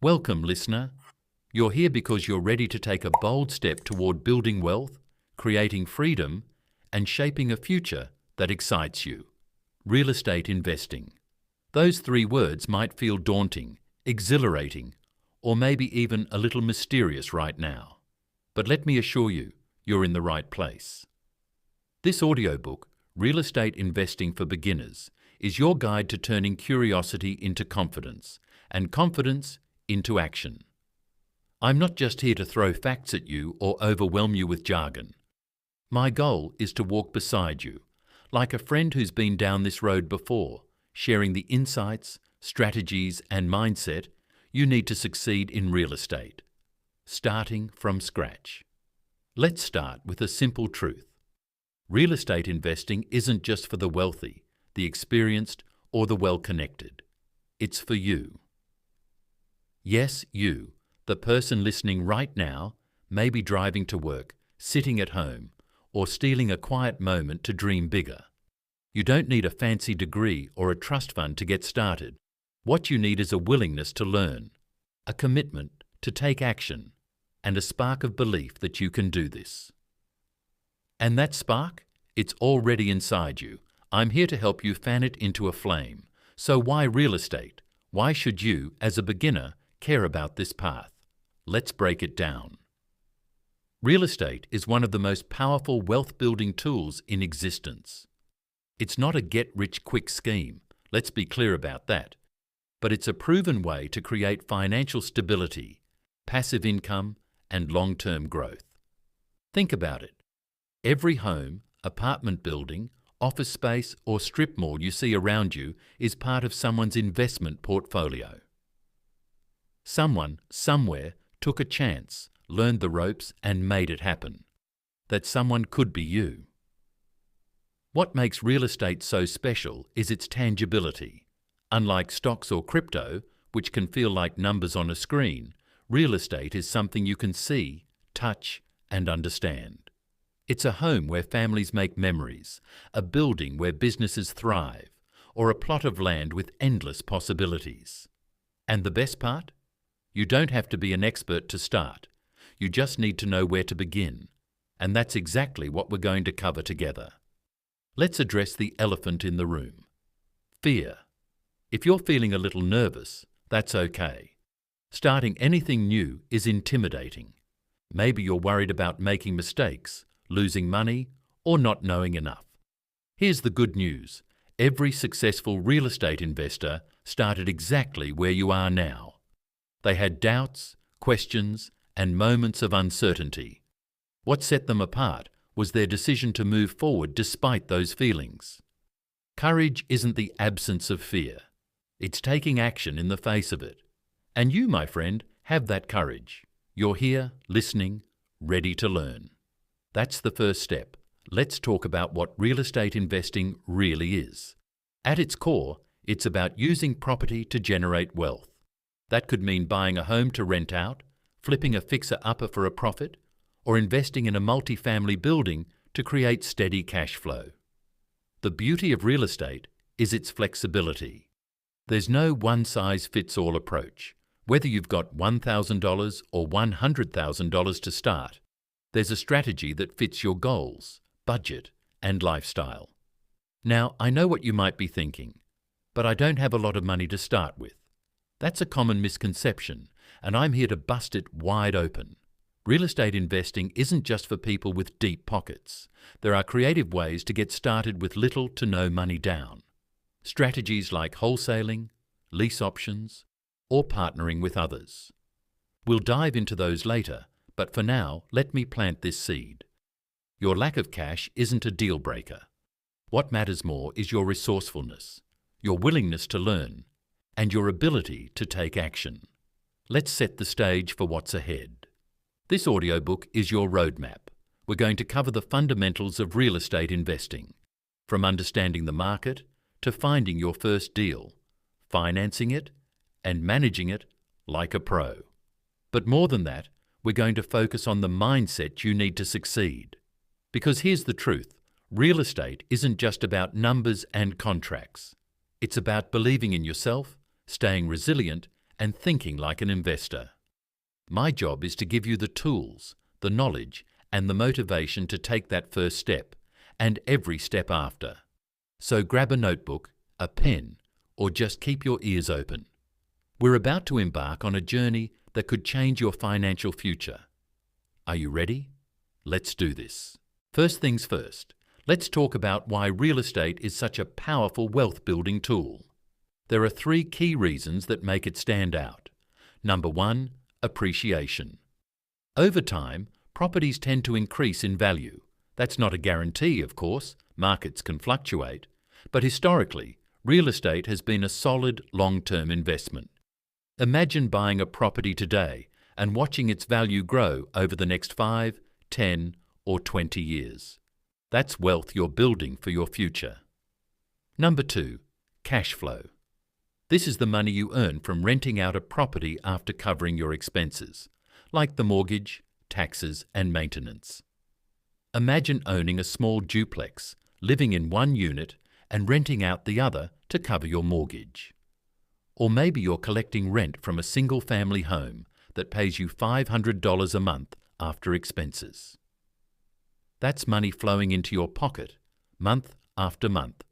Welcome, listener. You're here because you're ready to take a bold step toward building wealth, creating freedom, and shaping a future that excites you. Real estate investing. Those three words might feel daunting, exhilarating, or maybe even a little mysterious right now. But let me assure you, you're in the right place. This audiobook, Real Estate Investing for Beginners, is your guide to turning curiosity into confidence and confidence into action. I'm not just here to throw facts at you or overwhelm you with jargon. My goal is to walk beside you, like a friend who's been down this road before, sharing the insights, strategies, and mindset you need to succeed in real estate, starting from scratch. Let's start with a simple truth. Real estate investing isn't just for the wealthy, the experienced, or the well-connected. It's for you. Yes, you, the person listening right now, may be driving to work, sitting at home, or stealing a quiet moment to dream bigger. You don't need a fancy degree or a trust fund to get started. What you need is a willingness to learn, a commitment to take action, and a spark of belief that you can do this. And that spark? It's already inside you. I'm here to help you fan it into a flame. So why real estate? Why should you, as a beginner, care about this path? Let's break it down. Real estate is one of the most powerful wealth-building tools in existence. It's not a get-rich-quick scheme, let's be clear about that, but it's a proven way to create financial stability, passive income, and long-term growth. Think about it. Every home, apartment building, office space, or strip mall you see around you is part of someone's investment portfolio. Someone, somewhere, took a chance, learned the ropes, and made it happen. That someone could be you. What makes real estate so special is its tangibility. Unlike stocks or crypto, which can feel like numbers on a screen, real estate is something you can see, touch, and understand. It's a home where families make memories, a building where businesses thrive, or a plot of land with endless possibilities. And the best part? You don't have to be an expert to start. You just need to know where to begin. And that's exactly what we're going to cover together. Let's address the elephant in the room. Fear. If you're feeling a little nervous, that's okay. Starting anything new is intimidating. Maybe you're worried about making mistakes, losing money, or not knowing enough. Here's the good news. Every successful real estate investor started exactly where you are now. They had doubts, questions, and moments of uncertainty. What set them apart was their decision to move forward despite those feelings. Courage isn't the absence of fear. It's taking action in the face of it. And you, my friend, have that courage. You're here, listening, ready to learn. That's the first step. Let's talk about what real estate investing really is. At its core, it's about using property to generate wealth. That could mean buying a home to rent out, flipping a fixer-upper for a profit, or investing in a multifamily building to create steady cash flow. The beauty of real estate is its flexibility. There's no one-size-fits-all approach. Whether you've got $1,000 or $100,000 to start, there's a strategy that fits your goals, budget, and lifestyle. Now, I know what you might be thinking, but I don't have a lot of money to start with. That's a common misconception, and I'm here to bust it wide open. Real estate investing isn't just for people with deep pockets. There are creative ways to get started with little to no money down. Strategies like wholesaling, lease options, or partnering with others. We'll dive into those later, but for now, let me plant this seed. Your lack of cash isn't a deal breaker. What matters more is your resourcefulness, your willingness to learn, and your ability to take action. Let's set the stage for what's ahead. This audiobook is your roadmap. We're going to cover the fundamentals of real estate investing, from understanding the market to finding your first deal, financing it, and managing it like a pro. But more than that, we're going to focus on the mindset you need to succeed. Because here's the truth, real estate isn't just about numbers and contracts. It's about believing in yourself, staying resilient, and thinking like an investor. My job is to give you the tools, the knowledge, and the motivation to take that first step, and every step after. So grab a notebook, a pen, or just keep your ears open. We're about to embark on a journey that could change your financial future. Are you ready? Let's do this. First things first, let's talk about why real estate is such a powerful wealth-building tool. There are 3 key reasons that make it stand out. Number 1, appreciation. Over time, properties tend to increase in value. That's not a guarantee, of course. Markets can fluctuate. But historically, real estate has been a solid long-term investment. Imagine buying a property today and watching its value grow over the next 5, 10, or 20 years. That's wealth you're building for your future. Number 2, cash flow. This is the money you earn from renting out a property after covering your expenses, like the mortgage, taxes, and maintenance. Imagine owning a small duplex, living in one unit and renting out the other to cover your mortgage. Or maybe you're collecting rent from a single-family home that pays you $500 a month after expenses. That's money flowing into your pocket, month after month,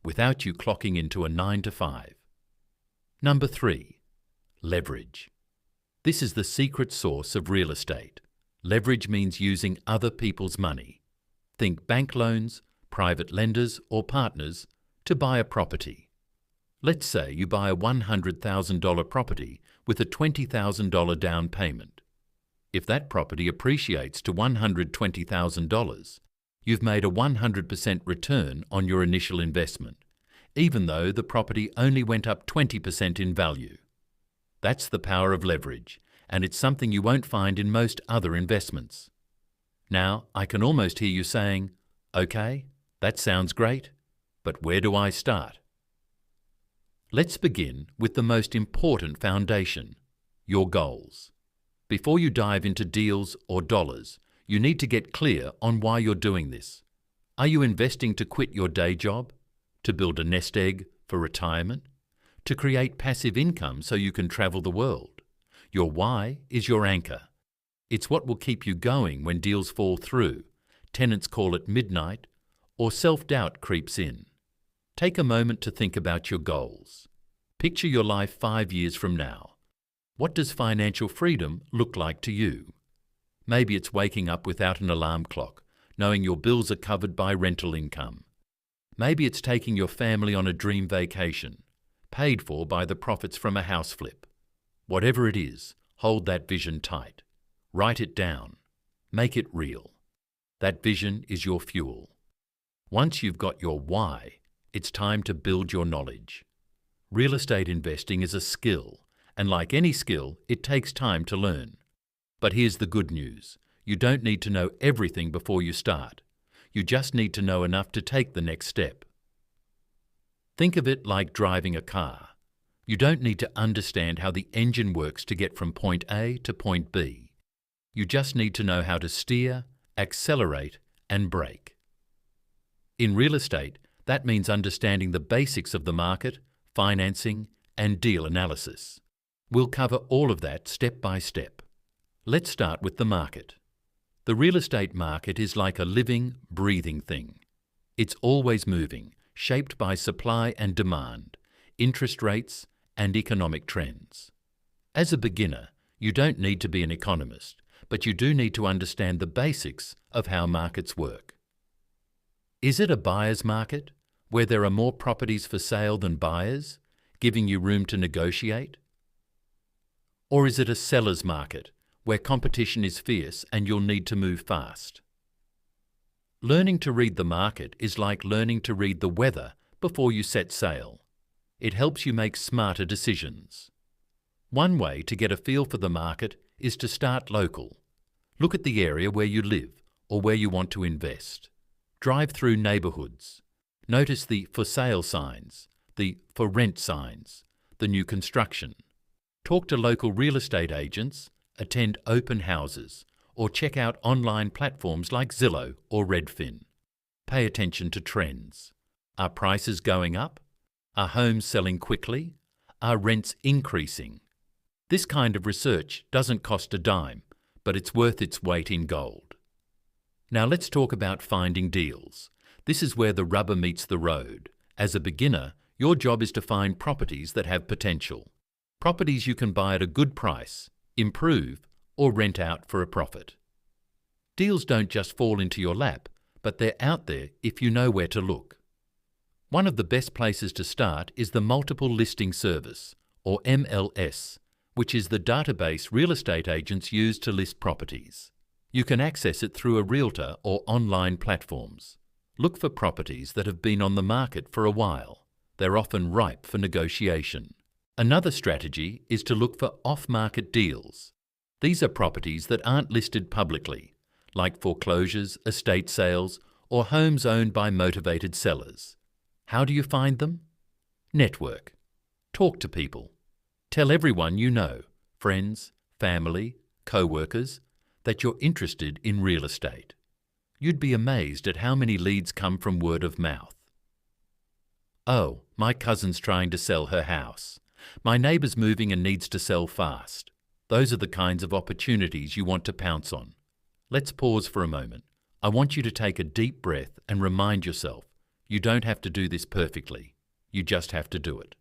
without you clocking into a 9 to 5. Number 3, leverage. This is the secret sauce of real estate. Leverage means using other people's money. Think bank loans, private lenders or partners to buy a property. Let's say you buy a $100,000 property with a $20,000 down payment. If that property appreciates to $120,000, you've made a 100% return on your initial investment, even though the property only went up 20% in value. That's the power of leverage, and it's something you won't find in most other investments. Now, I can almost hear you saying, "Okay, that sounds great, but where do I start?" Let's begin with the most important foundation, your goals. Before you dive into deals or dollars, you need to get clear on why you're doing this. Are you investing to quit your day job? To build a nest egg for retirement? To create passive income so you can travel the world? Your why is your anchor. It's what will keep you going when deals fall through, tenants call at midnight, or self-doubt creeps in. Take a moment to think about your goals. Picture your life 5 years from now. What does financial freedom look like to you? Maybe it's waking up without an alarm clock, knowing your bills are covered by rental income. Maybe it's taking your family on a dream vacation, paid for by the profits from a house flip. Whatever it is, hold that vision tight. Write it down. Make it real. That vision is your fuel. Once you've got your why, it's time to build your knowledge. Real estate investing is a skill, and like any skill, it takes time to learn. But here's the good news. You don't need to know everything before you start. You just need to know enough to take the next step. Think of it like driving a car. You don't need to understand how the engine works to get from point A to point B. You just need to know how to steer, accelerate, and brake. In real estate, that means understanding the basics of the market, financing, and deal analysis. We'll cover all of that step by step. Let's start with the market. The real estate market is like a living, breathing thing. It's always moving, shaped by supply and demand, interest rates, and economic trends. As a beginner, you don't need to be an economist, but you do need to understand the basics of how markets work. Is it a buyer's market, where there are more properties for sale than buyers, giving you room to negotiate? Or is it a seller's market, where competition is fierce and you'll need to move fast? Learning to read the market is like learning to read the weather before you set sail. It helps you make smarter decisions. One way to get a feel for the market is to start local. Look at the area where you live or where you want to invest. Drive through neighbourhoods. Notice the for sale signs, the for rent signs, the new construction. Talk to local real estate agents, attend open houses, or check out online platforms like Zillow or Redfin. Pay attention to trends. Are prices going up? Are homes selling quickly? Are rents increasing? This kind of research doesn't cost a dime, but it's worth its weight in gold. Now let's talk about finding deals. This is where the rubber meets the road. As a beginner, your job is to find properties that have potential. Properties you can buy at a good price, improve, or rent out for a profit. Deals don't just fall into your lap, but they're out there if you know where to look. One of the best places to start is the Multiple Listing Service, or MLS, which is the database real estate agents use to list properties. You can access it through a realtor or online platforms. Look for properties that have been on the market for a while. They're often ripe for negotiation. Another strategy is to look for off-market deals. These are properties that aren't listed publicly, like foreclosures, estate sales, or homes owned by motivated sellers. How do you find them? Network. Talk to people. Tell everyone you know, friends, family, co-workers, that you're interested in real estate. You'd be amazed at how many leads come from word of mouth. Oh, my cousin's trying to sell her house. My neighbour's moving and needs to sell fast. Those are the kinds of opportunities you want to pounce on. Let's pause for a moment. I want you to take a deep breath and remind yourself, you don't have to do this perfectly. You just have to do it.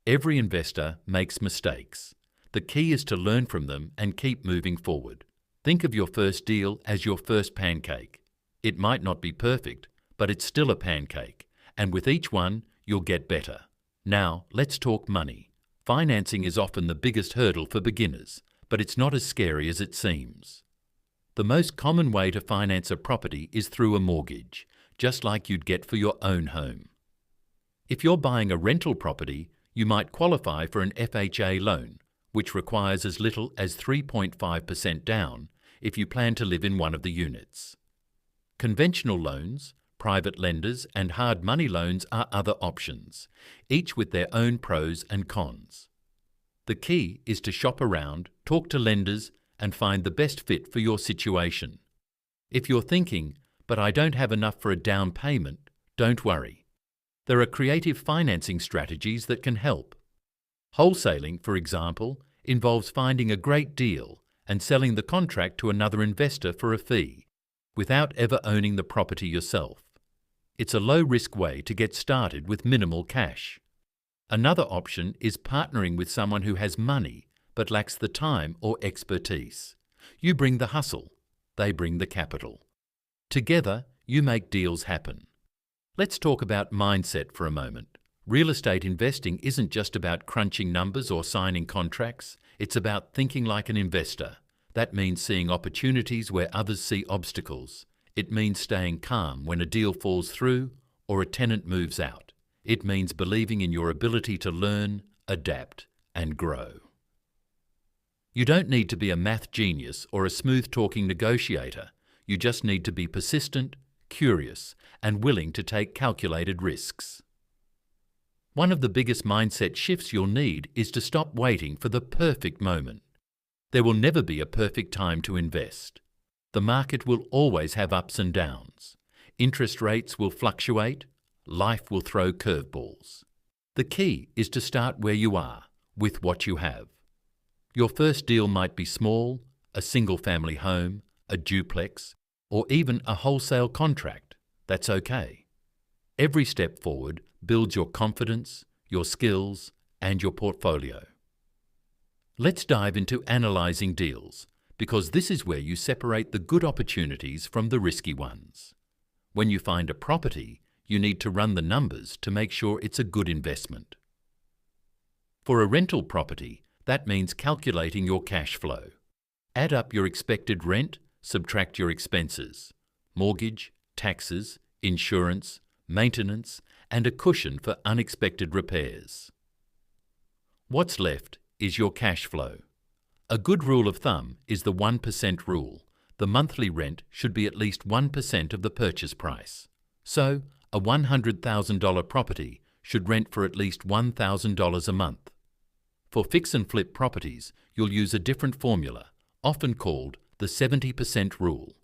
Every investor makes mistakes. The key is to learn from them and keep moving forward. Think of your first deal as your first pancake. It might not be perfect, but it's still a pancake, and with each one, you'll get better. Now, let's talk money. Financing is often the biggest hurdle for beginners, but it's not as scary as it seems. The most common way to finance a property is through a mortgage, just like you'd get for your own home. If you're buying a rental property, you might qualify for an FHA loan, which requires as little as 3.5% down if you plan to live in one of the units. Conventional loans, private lenders, and hard money loans are other options, each with their own pros and cons. The key is to shop around, talk to lenders, and find the best fit for your situation. If you're thinking, but I don't have enough for a down payment, don't worry. There are creative financing strategies that can help. Wholesaling, for example, involves finding a great deal and selling the contract to another investor for a fee, without ever owning the property yourself. It's a low-risk way to get started with minimal cash. Another option is partnering with someone who has money but lacks the time or expertise. You bring the hustle, they bring the capital. Together, you make deals happen. Let's talk about mindset for a moment. Real estate investing isn't just about crunching numbers or signing contracts. It's about thinking like an investor. That means seeing opportunities where others see obstacles. It means staying calm when a deal falls through or a tenant moves out. It means believing in your ability to learn, adapt, and grow. You don't need to be a math genius or a smooth-talking negotiator. You just need to be persistent, curious, and willing to take calculated risks. One of the biggest mindset shifts you'll need is to stop waiting for the perfect moment. There will never be a perfect time to invest. The market will always have ups and downs. Interest rates will fluctuate. Life will throw curveballs. The key is to start where you are, with what you have. Your first deal might be small, a single-family home, a duplex, or even a wholesale contract. That's okay. Every step forward builds your confidence, your skills, and your portfolio. Let's dive into analysing deals, because this is where you separate the good opportunities from the risky ones. When you find a property, you need to run the numbers to make sure it's a good investment. For a rental property, that means calculating your cash flow. Add up your expected rent, subtract your expenses, mortgage, taxes, insurance, maintenance, and a cushion for unexpected repairs. What's left is your cash flow. A good rule of thumb is the 1% rule. The monthly rent should be at least 1% of the purchase price. So, a $100,000 property should rent for at least $1,000 a month. For fix and flip properties, you'll use a different formula, often called the 70% rule.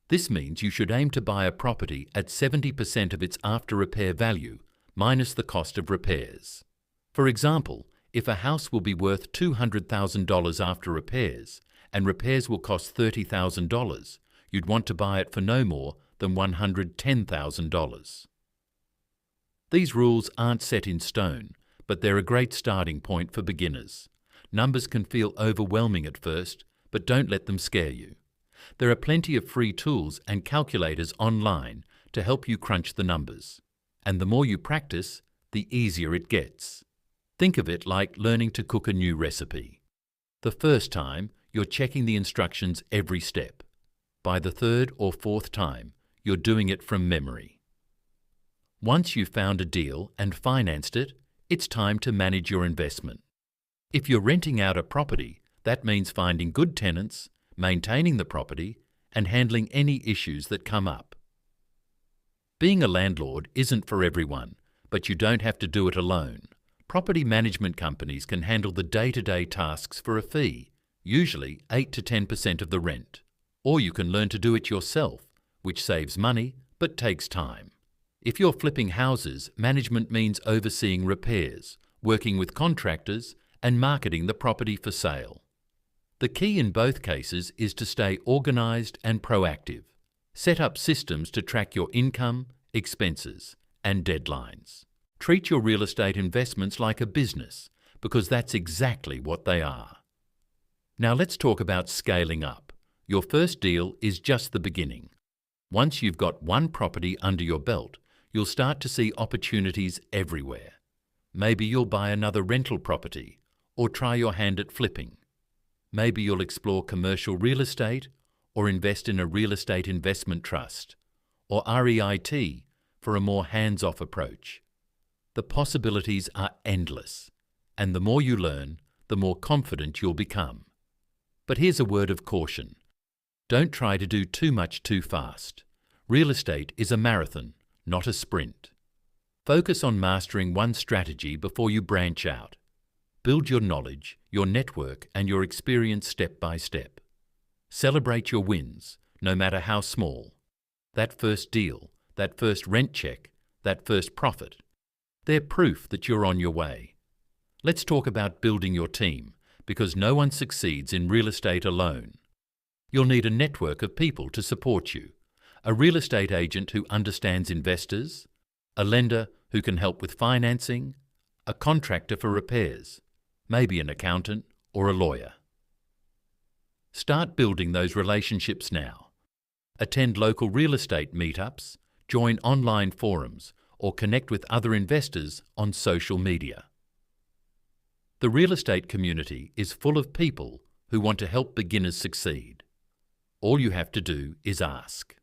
This means you should aim to buy a property at 70% of its after-repair value, minus the cost of repairs. For example, If a house will be worth $200,000 after repairs, and repairs will cost $30,000, you'd want to buy it for no more than $110,000. These rules aren't set in stone, but they're a great starting point for beginners. Numbers can feel overwhelming at first, but don't let them scare you. There are plenty of free tools and calculators online to help you crunch the numbers. And the more you practice, the easier it gets. Think of it like learning to cook a new recipe. The first time, you're checking the instructions every step. By the third or fourth time, you're doing it from memory. Once you've found a deal and financed it, it's time to manage your investment. If you're renting out a property, that means finding good tenants, maintaining the property, and handling any issues that come up. Being a landlord isn't for everyone, but you don't have to do it alone. Property management companies can handle the day-to-day tasks for a fee, usually 8 to 10% of the rent. Or you can learn to do it yourself, which saves money but takes time. If you're flipping houses, management means overseeing repairs, working with contractors, and marketing the property for sale. The key in both cases is to stay organised and proactive. Set up systems to track your income, expenses, and deadlines. Treat your real estate investments like a business, because that's exactly what they are. Now let's talk about scaling up. Your first deal is just the beginning. Once you've got one property under your belt, you'll start to see opportunities everywhere. Maybe you'll buy another rental property, or try your hand at flipping. Maybe you'll explore commercial real estate, or invest in a real estate investment trust, or REIT for a more hands-off approach. The possibilities are endless, and the more you learn, the more confident you'll become. But here's a word of caution. Don't try to do too much too fast. Real estate is a marathon, not a sprint. Focus on mastering one strategy before you branch out. Build your knowledge, your network, and your experience step by step. Celebrate your wins, no matter how small. That first deal, that first rent check, that first profit. They're proof that you're on your way. Let's talk about building your team, because no one succeeds in real estate alone. You'll need a network of people to support you. A real estate agent who understands investors, a lender who can help with financing, a contractor for repairs, maybe an accountant or a lawyer. Start building those relationships now. Attend local real estate meetups, join online forums, or connect with other investors on social media. The real estate community is full of people who want to help beginners succeed. All you have to do is ask.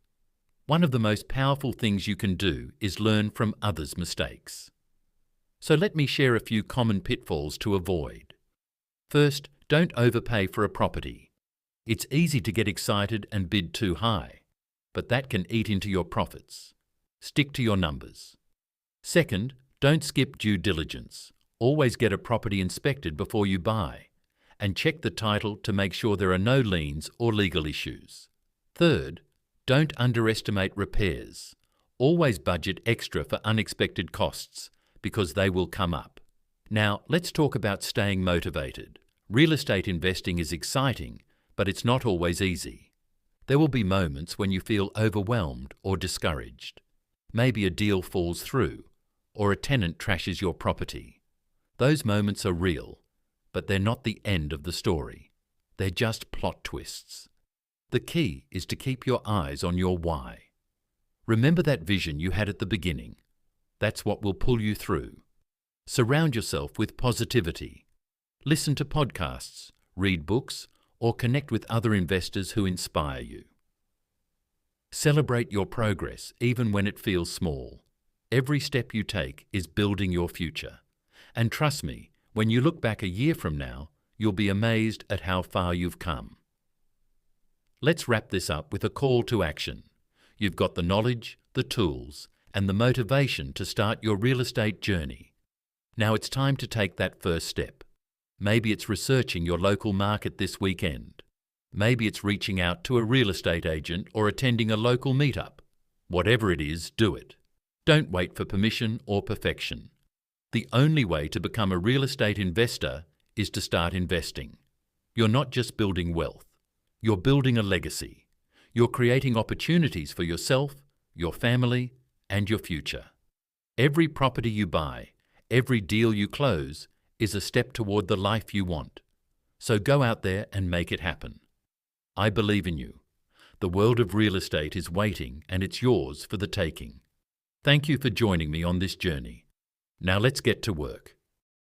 One of the most powerful things you can do is learn from others' mistakes. So let me share a few common pitfalls to avoid. First, don't overpay for a property. It's easy to get excited and bid too high, but that can eat into your profits. Stick to your numbers. Second, don't skip due diligence. Always get a property inspected before you buy, and check the title to make sure there are no liens or legal issues. Third, don't underestimate repairs. Always budget extra for unexpected costs, because they will come up. Now, let's talk about staying motivated. Real estate investing is exciting, but it's not always easy. There will be moments when you feel overwhelmed or discouraged. Maybe a deal falls through, or a tenant trashes your property. Those moments are real, but they're not the end of the story. They're just plot twists. The key is to keep your eyes on your why. Remember that vision you had at the beginning. That's what will pull you through. Surround yourself with positivity. Listen to podcasts, read books, or connect with other investors who inspire you. Celebrate your progress even when it feels small. Every step you take is building your future. And trust me, when you look back a year from now, you'll be amazed at how far you've come. Let's wrap this up with a call to action. You've got the knowledge, the tools, and the motivation to start your real estate journey. Now it's time to take that first step. Maybe it's researching your local market this weekend. Maybe it's reaching out to a real estate agent or attending a local meetup. Whatever it is, do it. Don't wait for permission or perfection. The only way to become a real estate investor is to start investing. You're not just building wealth. You're building a legacy. You're creating opportunities for yourself, your family, and your future. Every property you buy, every deal you close, is a step toward the life you want. So go out there and make it happen. I believe in you. The world of real estate is waiting, and it's yours for the taking. Thank you for joining me on this journey. Now let's get to work.